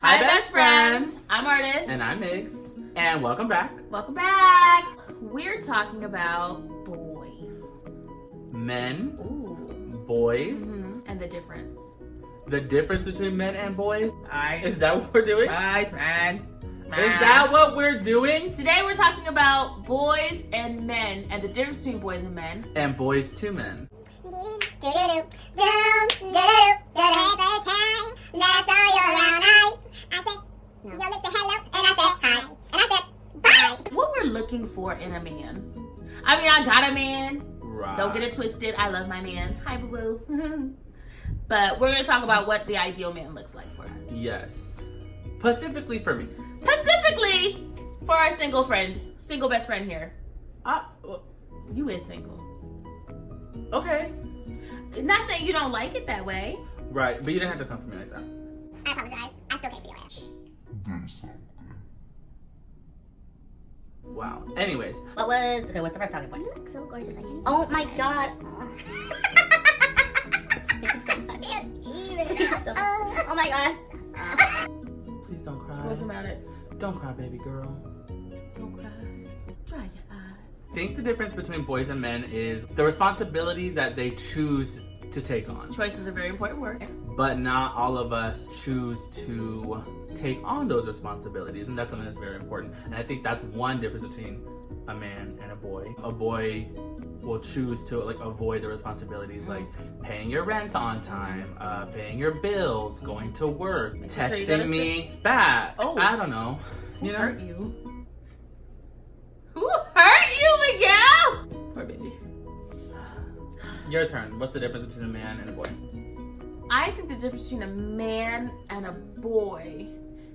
Hi, best friends. I'm Ardis. And I'm Miggs. And welcome back. Welcome back. We're talking about boys. Men. Ooh. Boys. Mm-hmm. And the difference. The difference between men and boys? Aye. Is that what we're doing? Aye, man. Is that what we're doing? Today we're talking about boys and men and the difference between boys and men. And boys to men. What we're looking for in a man. I mean, I got a man. Right. Don't get it twisted. I love my man. Hi, boo-boo. But we're going to talk about what the ideal man looks like for us. Yes. Specifically for me. Specifically for our single best friend here. You is single. Okay. Not saying you don't like it that way. Right, but you didn't have to come for me like that. I apologize. I still can't feel it. Wow. Anyways. What's the first talking point? You look so gorgeous, I can. Oh my god. Thank you so much. Thank you so much. Oh my god. Please don't cry. What's about it? Don't cry, baby girl. Don't cry. Dry your eyes. I think the difference between boys and men is the responsibility that they choose to take on. Choice is a very important word. But not all of us choose to take on those responsibilities, and that's something that's very important. And I think that's one difference between a man and a boy. A boy will choose to avoid the responsibilities like paying your rent on time, paying your bills, going to work, texting me back. Oh. I don't know. Who You know? hurt you? Who hurt you, Miguel? Poor baby. Your turn. What's the difference between a man and a boy? I think the difference between a man and a boy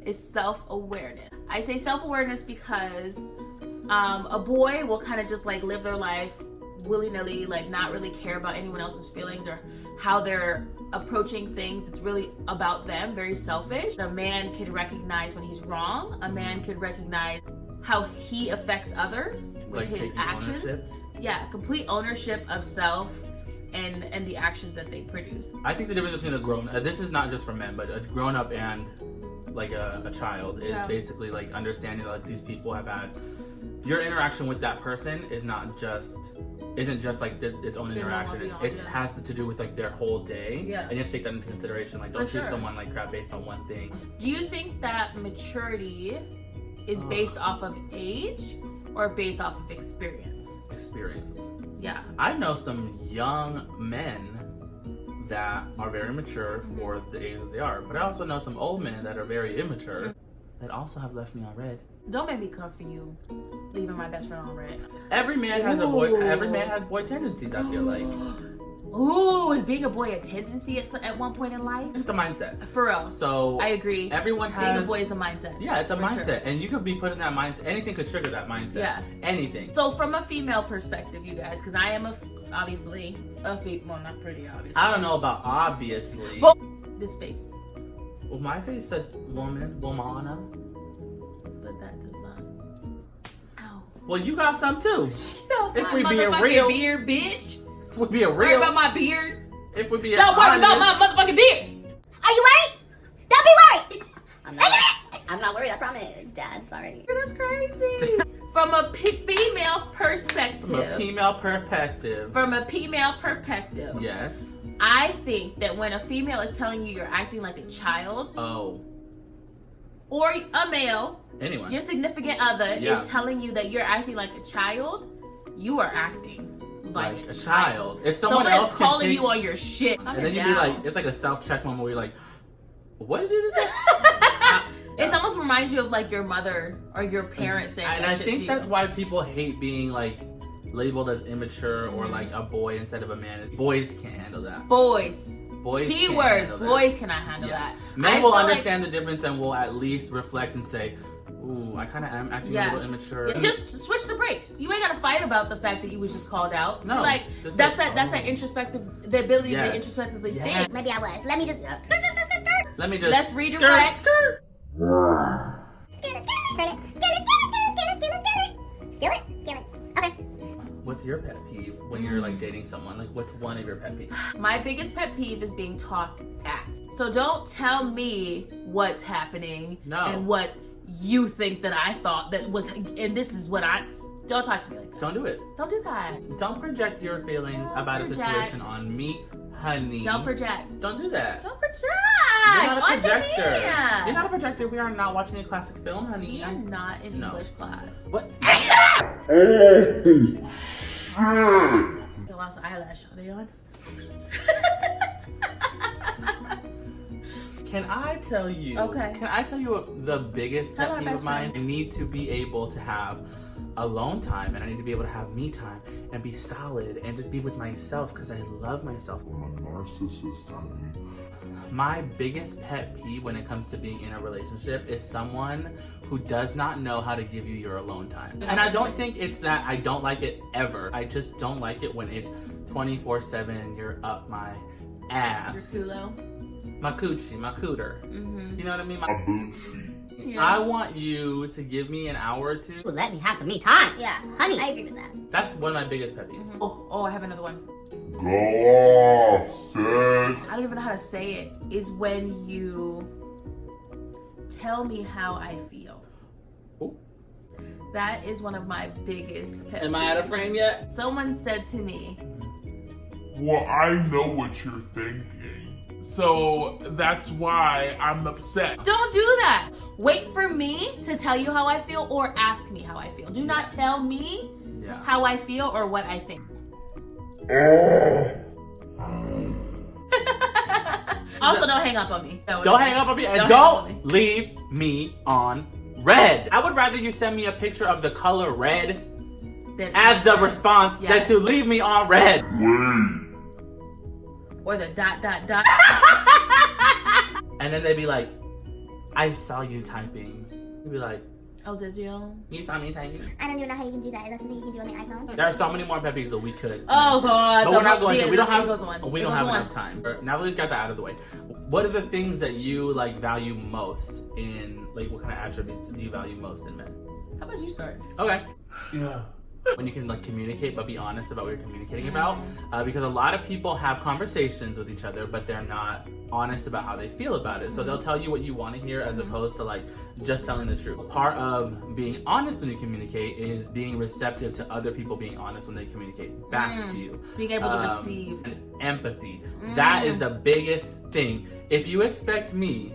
is self-awareness. I say self-awareness because a boy will kind of just live their life willy-nilly, not really care about anyone else's feelings or how they're approaching things. It's really about them, very selfish. A man can recognize when he's wrong. A man can recognize how he affects others with his actions. Ownership. Yeah, complete ownership of self and the actions that they produce. I think the difference between a grown, this is not just for men, but a grown up and a child is basically understanding that these people have had, your interaction with that person isn't just its own interaction. It has to do with their whole day. Yeah. And you have to take that into consideration. Don't choose someone crap based on one thing. Do you think that maturity is based off of age or based off of experience? Experience. Yeah. I know some young men that are very mature for the age that they are, but I also know some old men that are very immature that also have left me on red. Don't make me come for you, leaving my best friend on red. Every man has every man has boy tendencies, I feel like. Ooh, is being a boy a tendency at one point in life? It's a mindset. For real. So I agree. Everyone has Being a boy is a mindset. Yeah, it's a For mindset. sure. And you could be put in that mindset. Anything could trigger that mindset. Yeah. Anything. So from a female perspective, you guys, because I am obviously a female, well, not pretty, obviously. I don't know about obviously. Well, this face. Well, my face says womana. But that does not. Ow. Well, you got some too. If we being real. Beard, bitch. If we be a Worry real. about my beard. If we be Don't worry honest, about my motherfucking beard. Are you worried? Don't be worried. I'm not worried, I promise, Dad. Sorry. That's crazy. From a female perspective. From a female perspective. From a female perspective. Yes. I think that when a female is telling you you're acting like a child. Oh. Or a male. Anyone. Your significant other is telling you that you're acting like a child. You are acting like a child. If someone else is calling you on your shit. And then you'd be like, it's like a self-check moment where you're like, what did you just say? It almost reminds you of your mother or your parents saying and that I shit think to that's you. why people hate being labeled as immature or a boy instead of a man. Boys can't handle that. Boys. Keyword. Boys cannot handle that. Men will understand the difference and will at least reflect and say, ooh, I kind of am acting a little immature. Yeah, just switch the brakes. You ain't gotta fight about the fact that you was just called out. No, that's that introspective, the ability to introspectively think. Maybe I was. Let me just. Let me just. Let's redirect. Skirt. Turn it. Skillet. Okay. What's what's your pet peeve when you're like dating someone? Like, what's one of your pet peeves? My biggest pet peeve is being talked at. So don't tell me what's happening and what you think that I thought that was, and this is what don't talk to me like that. Don't do it. Don't do that. Don't project your feelings about a situation on me, honey. Don't project. Don't do that. Don't project. You're not a Onto projector. me. You're not a projector. We are not watching a classic film, honey. We are not in English class. What? I lost an eyelash. Are they on? Can I tell you? Okay. Can I tell you what the biggest Tell pet our peeve of best mine? friend. I need to be able to have alone time, and I need to be able to have me time and be solid and just be with myself because I love myself. I'm a narcissist, honey. My biggest pet peeve when it comes to being in a relationship is someone who does not know how to give you your alone time. And I don't think it's that I don't like it ever. I just don't like it when it's 24/7 and you're up my ass. Your culo. My coochie, my cooter. You know what I mean? A boochie. Yeah. I want you to give me an hour or two. Let me have some me time. Yeah, Honey. I agree with that. That's one of my biggest pet peeves. Oh, I have another one. Go off, sis. I don't even know how to say it. Is when you tell me how I feel. Oh. That is one of my biggest pet Am I out of peeves. frame yet? Someone said to me, Well, I know what you're thinking. So that's why I'm upset. don't do that. Wait for me to tell you how I feel or ask me how I feel. Do not tell me Yeah. how I feel or what I think. Also, don't hang up on me. Don't hang up on me and Don't hang up on me. don't leave me on red. I would rather you send me a picture of the color red Then- as the response than Yes. to leave me on red. Wait. Or the ... And then they'd be like, I saw you typing. You'd be like, Oh, did you? you saw me typing? I don't even know how you can do that. That's something you can do on the iPhone. There are so many more pet peeves that we could. Oh, mention. God. But we're not going to. We don't have. It goes on. We It don't goes have on. enough time. Now that we've got that out of the way, what are the things that you like value most in like what kind of attributes do you value most in men? How about you start? Okay. Yeah. When you can like communicate but be honest about what you're communicating about, because a lot of people have conversations with each other but they're not honest about how they feel about it, so they'll tell you what you want to hear as opposed to like just telling the truth. Part of being honest when you communicate is being receptive to other people being honest when they communicate back to you. Being able to receive. And empathy. That is the biggest thing. If you expect me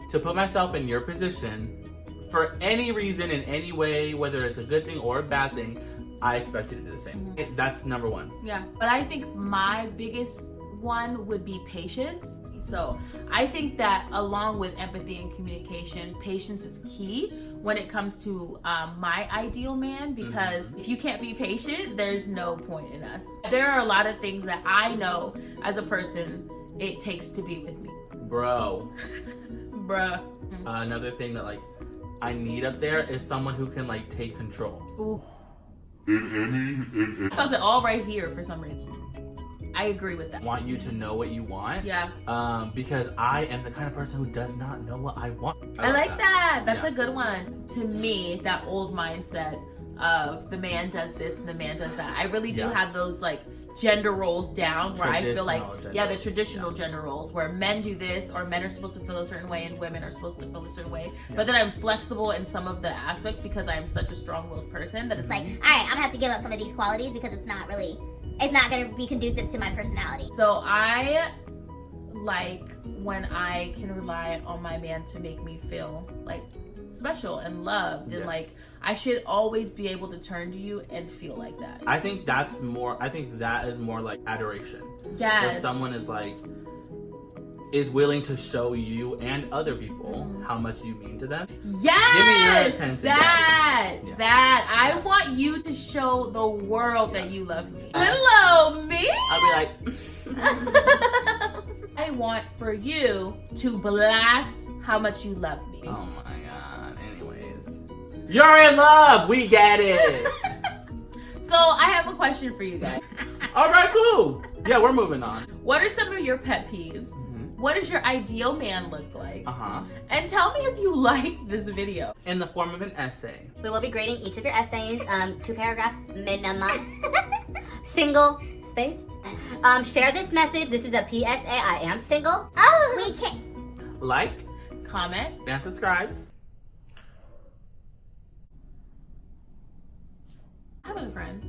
to put myself in your position for any reason in any way, whether it's a good thing or a bad thing, I expect you to do the same. That's number one. Yeah, but I think my biggest one would be patience. So I think that along with empathy and communication, patience is key when it comes to my ideal man, because if you can't be patient, there's no point in us. There are a lot of things that I know as a person it takes to be with me. Bro. Bruh. Another thing that like I need up there is someone who can like take control. Ooh. In I felt it all right here for some reason. I agree with that. I want you to know what you want. Yeah. Because I am the kind of person who does not know what I want. I like that. That's Yeah. a good one. To me, that old mindset of the man does this and the man does that. I really do Yeah. have those like gender roles down where I feel like, Traditional yeah, the gender roles, traditional yeah. gender roles where men do this or men are supposed to feel a certain way and women are supposed to feel a certain way. But then I'm flexible in some of the aspects because I'm such a strong-willed person that it's It's like, like, all right, I'm gonna have to give up some of these qualities because it's not gonna be conducive to my personality. so I like when I can rely on my man to make me feel like special and loved and Yes. like I should always be able to turn to you and feel like that. I think that is more like adoration. Yes. Where someone is like is willing to show you and other people how much you mean to them. Yes. Give me your attention, That. Yeah. That. I Yeah. want you to show the world that you love me. Yeah. Hello, me. I'll be like, I want for you to blast how much you love me. oh my god. Anyways, you're in love. We get it. So I have a question for you guys. All right, cool. Yeah, we're moving on. What are some of your pet peeves what does your ideal man look like? Uh-huh. And tell me if you like this video. In the form of an essay. So we'll be grading each of your essays, 2-paragraph minimum, single spaced. Share this message. This is a PSA. I am single. Oh, we can't. Like Comment. and subscribe. Having friends.